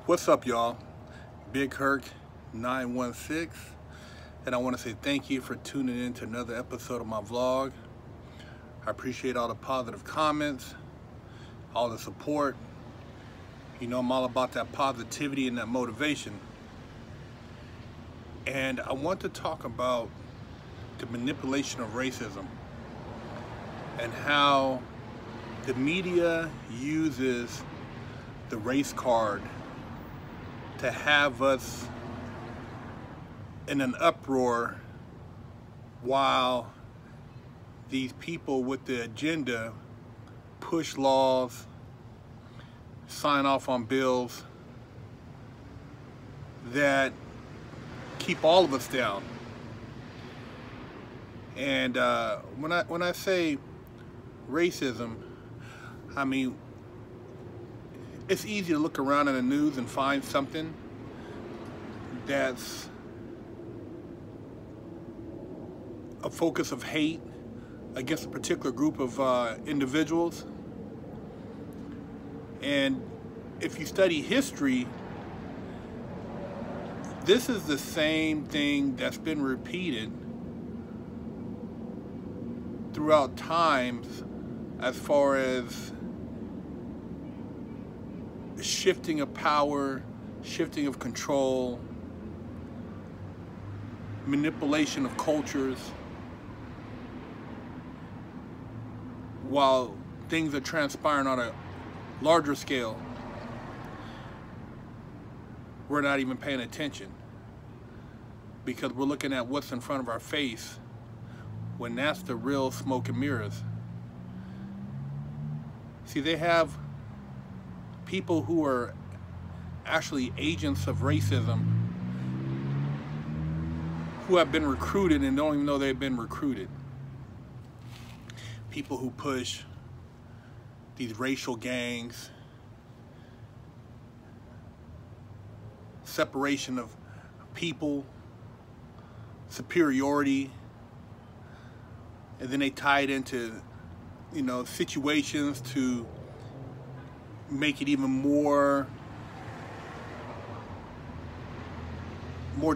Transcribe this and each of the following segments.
What's up, y'all? Big Herc 916, and I want to say thank you for tuning in to another episode of my vlog. I appreciate all the positive comments, all the support. You know, I'm all about that positivity and that motivation. And I want to talk about the manipulation of racism and how the media uses the race card to have us in an uproar while these people with the agenda push laws, sign off on bills that keep all of us down. And when I say racism, I mean, it's easy to look around in the news and find something that's a focus of hate against a particular group of individuals. And if you study history, this is the same thing that's been repeated throughout times as far as shifting of power, shifting of control, manipulation of cultures, while things are transpiring on a larger scale. We're not even paying attention because we're looking at what's in front of our face when that's the real smoke and mirrors. See, they have people who are actually agents of racism who have been recruited and don't even know they've been recruited. People who push these racial gangs, separation of people, superiority, and then they tie it into, you know, situations to make it even more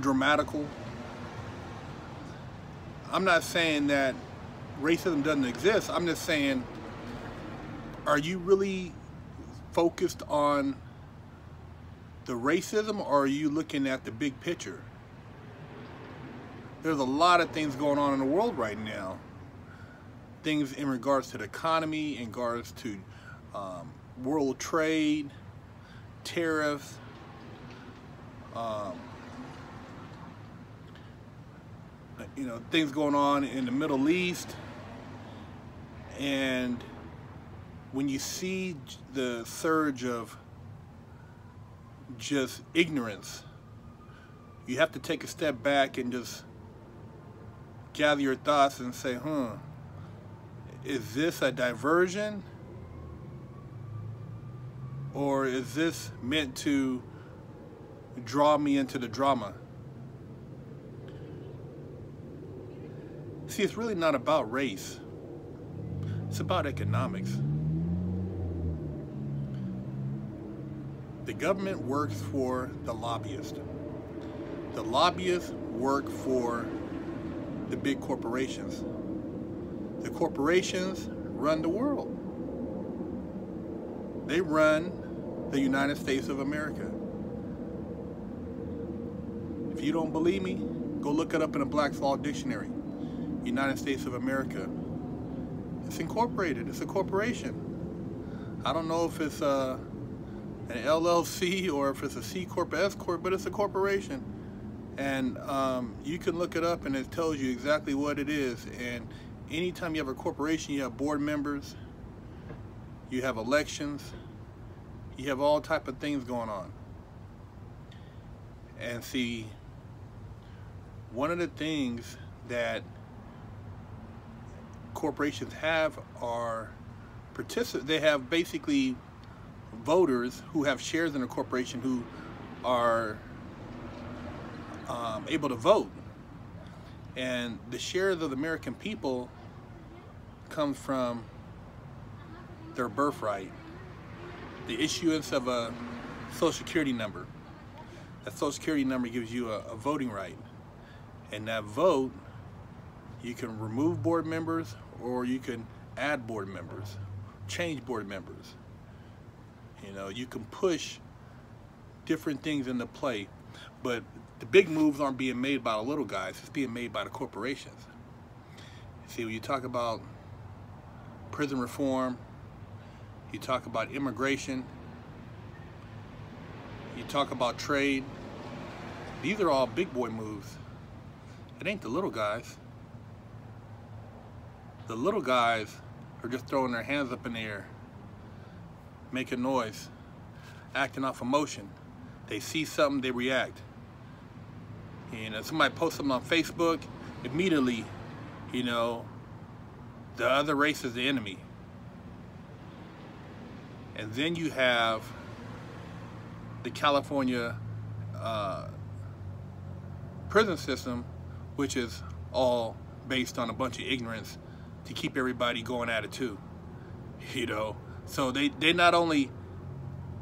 dramatical. I'm not saying that racism doesn't exist. I'm just saying, are you really focused on the racism, or are you looking at the big picture? There's a lot of things going on in the world right now. Things in regards to the economy, in regards to world trade, tariffs, you know, things going on in the Middle East. And when you see the surge of just ignorance, you have to take a step back and just gather your thoughts and say, is this a diversion? Or is this meant to draw me into the drama? See, it's really not about race. It's about economics. The government works for the lobbyists. The lobbyists work for the big corporations. The corporations run the world. They run the United States of America. If you don't believe me, go look it up in a Black's Law Dictionary. United States of America. It's incorporated. It's a corporation. I don't know if it's an LLC or if it's a C Corp or S Corp, but it's a corporation. And you can look it up and it tells you exactly what it is. And anytime you have a corporation, you have board members, you have elections, you have all type of things going on. And see, one of the things that corporations have are they have basically voters who have shares in a corporation who are able to vote. And the shares of the American people comes from their birthright. The issuance of a Social Security number. That Social Security number gives you a voting right. And that vote, you can remove board members or you can add board members, change board members. You know, you can push different things into play, but the big moves aren't being made by the little guys, it's being made by the corporations. See, when you talk about prison reform, you talk about immigration, you talk about trade, these are all big boy moves. It ain't the little guys. The little guys are just throwing their hands up in the air, making noise, acting off emotion. They see something, they react. You know, somebody posts something on Facebook, immediately, you know, the other race is the enemy. And then you have the California prison system, which is all based on a bunch of ignorance to keep everybody going at it too. You know, so they not only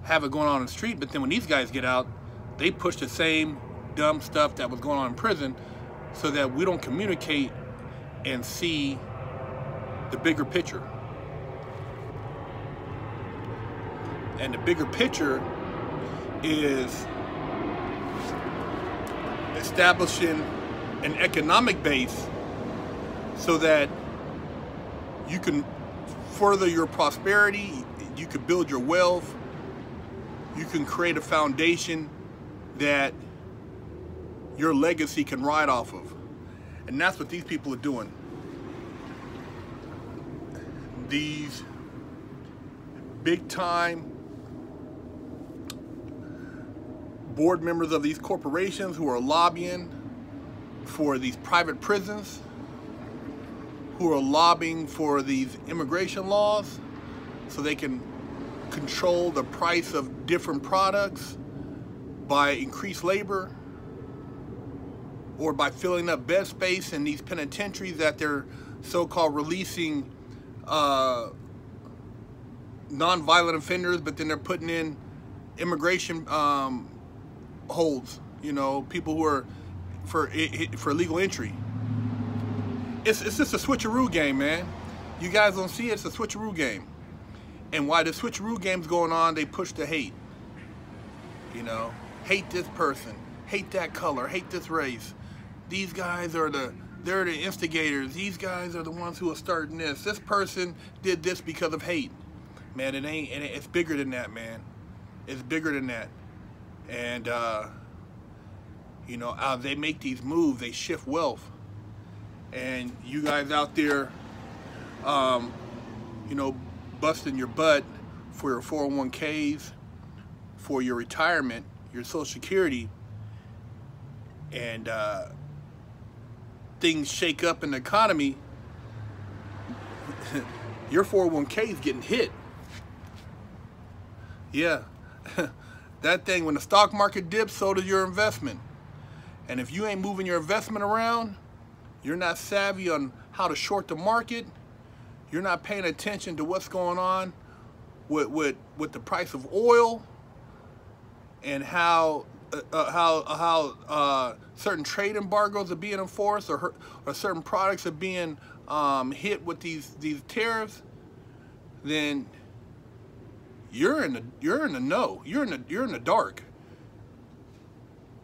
have it going on in the street, but then when these guys get out, they push the same dumb stuff that was going on in prison so that we don't communicate and see the bigger picture. And the bigger picture is establishing an economic base so that you can further your prosperity, you can build your wealth, you can create a foundation that your legacy can ride off of. And that's what these people are doing. These big time board members of these corporations who are lobbying for these private prisons, who are lobbying for these immigration laws so they can control the price of different products by increased labor or by filling up bed space in these penitentiaries that they're so-called releasing non-violent offenders, but then they're putting in immigration holds, you know, people who are for illegal entry. It's just a switcheroo game, man. You guys don't see it, it's a switcheroo game. And while the switcheroo game's going on, they push the hate. You know, hate this person, hate that color, hate this race. These guys are they're the instigators. These guys are the ones who are starting this. This person did this because of hate. Man, it's bigger than that, man. It's bigger than that. And, you know, they make these moves, they shift wealth. And you guys out there, you know, busting your butt for your 401ks, for your retirement, your Social Security, and things shake up in the economy, your 401k is getting hit. Yeah, that thing, when the stock market dips, so does your investment. And if you ain't moving your investment around, you're not savvy on how to short the market, you're not paying attention to what's going on with the price of oil and how certain trade embargoes are being enforced, or certain products are being hit with these tariffs, then you're in the know. You're in the dark.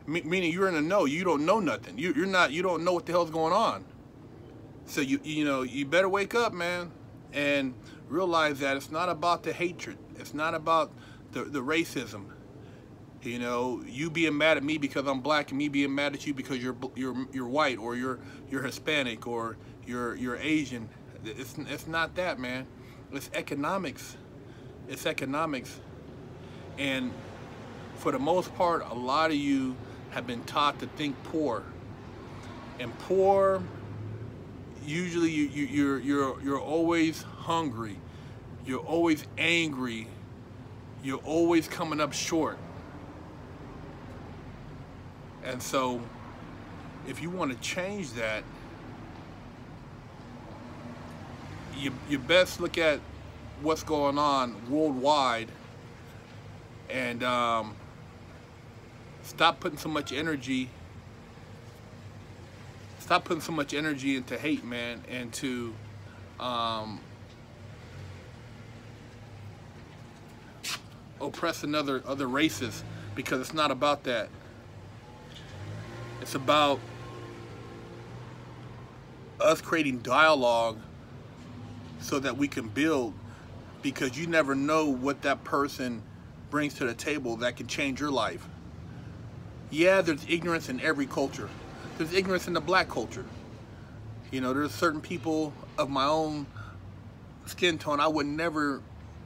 Meaning you're in the know. You don't know nothing. You don't know what the hell's going on. So you know, you better wake up, man, and realize that it's not about the hatred. It's not about the racism. You know, you being mad at me because I'm black and me being mad at you because you're white, or you're Hispanic, or you're Asian. It's not that, man. It's economics. It's economics. And for the most part, a lot of you have been taught to think poor. And poor, usually you're always hungry. You're always angry. You're always coming up short. And so, if you want to change that, you best look at what's going on worldwide And stop putting so much energy. Stop putting so much energy into hate, man, and to oppressing other races, because it's not about that. It's about us creating dialogue so that we can build, because you never know what that person brings to the table that can change your life. Yeah, there's ignorance in every culture. There's ignorance in the black culture. You know, there's certain people of my own skin tone I would never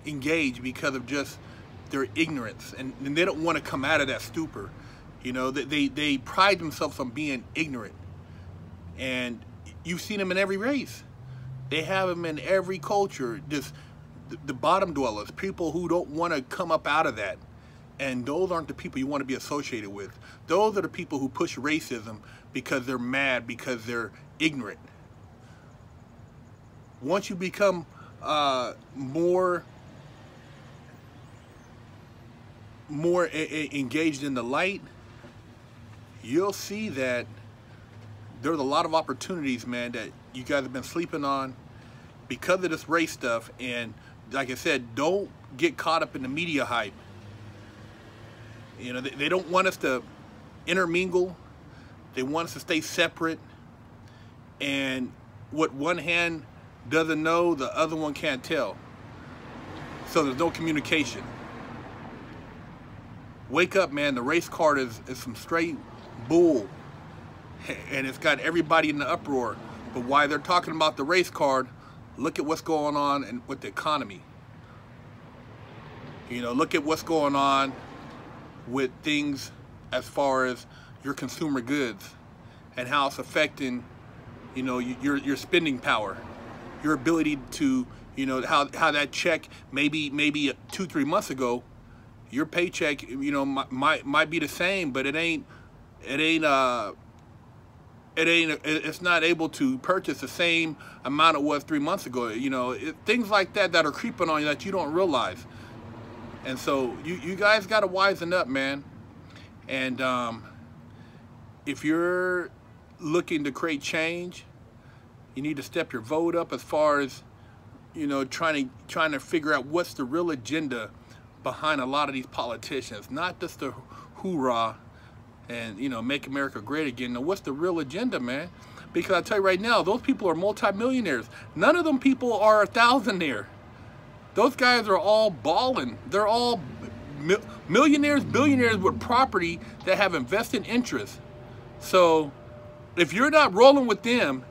engage because of just their ignorance, and they don't want to come out of that stupor. You know, they pride themselves on being ignorant, and you've seen them in every race. They have them in every culture. Just the bottom dwellers, people who don't want to come up out of that, and those aren't the people you want to be associated with. Those are the people who push racism because they're mad, because they're ignorant. Once you become more engaged in the light, you'll see that there's a lot of opportunities, man, that you guys have been sleeping on because of this race stuff. And like I said, don't get caught up in the media hype. You know, they don't want us to intermingle. They want us to stay separate. And what one hand doesn't know, the other one can't tell. So there's no communication. Wake up, man. The race card is some straight bull. And it's got everybody in the uproar. But while they're talking about the race card, look at what's going on with the economy. You know, look at what's going on with things as far as your consumer goods and how it's affecting, you know, your spending power, your ability to, you know, how that check maybe 2-3 months ago, your paycheck, you know, might be the same, but it's not able to purchase the same amount it was 3 months ago. You know, things like that are creeping on you that you don't realize. And so you guys got to wisen up, man. And if you're looking to create change, you need to step your vote up as far as, you know, trying to figure out what's the real agenda behind a lot of these politicians. Not just the hoorah and, you know, make America great again. Now, what's the real agenda, man? Because I tell you right now, those people are multimillionaires. None of them people are a thousandaire. Those guys are all balling. They're all millionaires, billionaires with property that have invested interest. So if you're not rolling with them,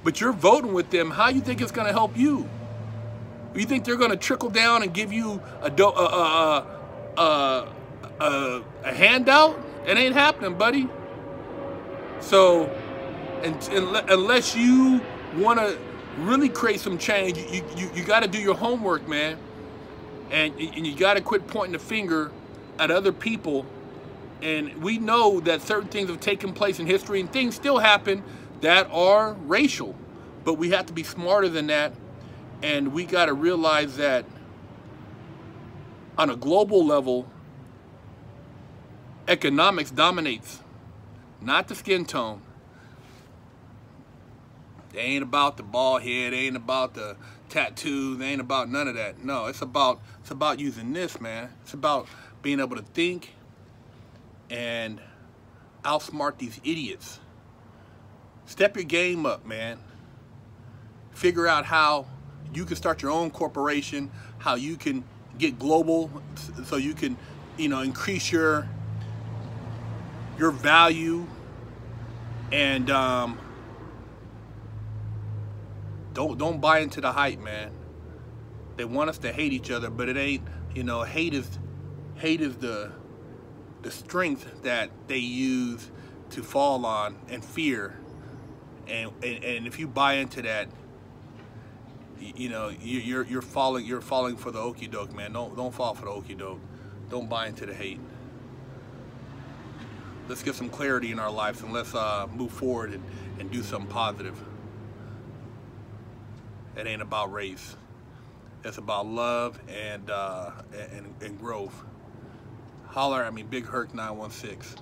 but you're voting with them, how you think it's going to help you? You think they're going to trickle down and give you a handout? It ain't happening, buddy. So unless you want to really create some change, you got to do your homework, man. And you got to quit pointing the finger at other people. And we know that certain things have taken place in history, and things still happen that are racial. But we have to be smarter than that. And we got to realize that on a global level, economics dominates, not the skin tone. It ain't about the bald head, it ain't about the tattoos, it ain't about none of that. No, it's about using this, man. It's about being able to think and outsmart these idiots. Step your game up, man. Figure out how you can start your own corporation, how you can get global so you can, you know, increase your value. And don't buy into the hype, man. They want us to hate each other, but it ain't, you know, hate is the strength that they use to fall on, and fear. And if you buy into that, you know, you're falling for the okie doke, man. Don't fall for the okie doke. Don't buy into the hate. Let's get some clarity in our lives, and let's move forward and do something positive. It ain't about race. It's about love and growth. holler at me, Big Herc 916.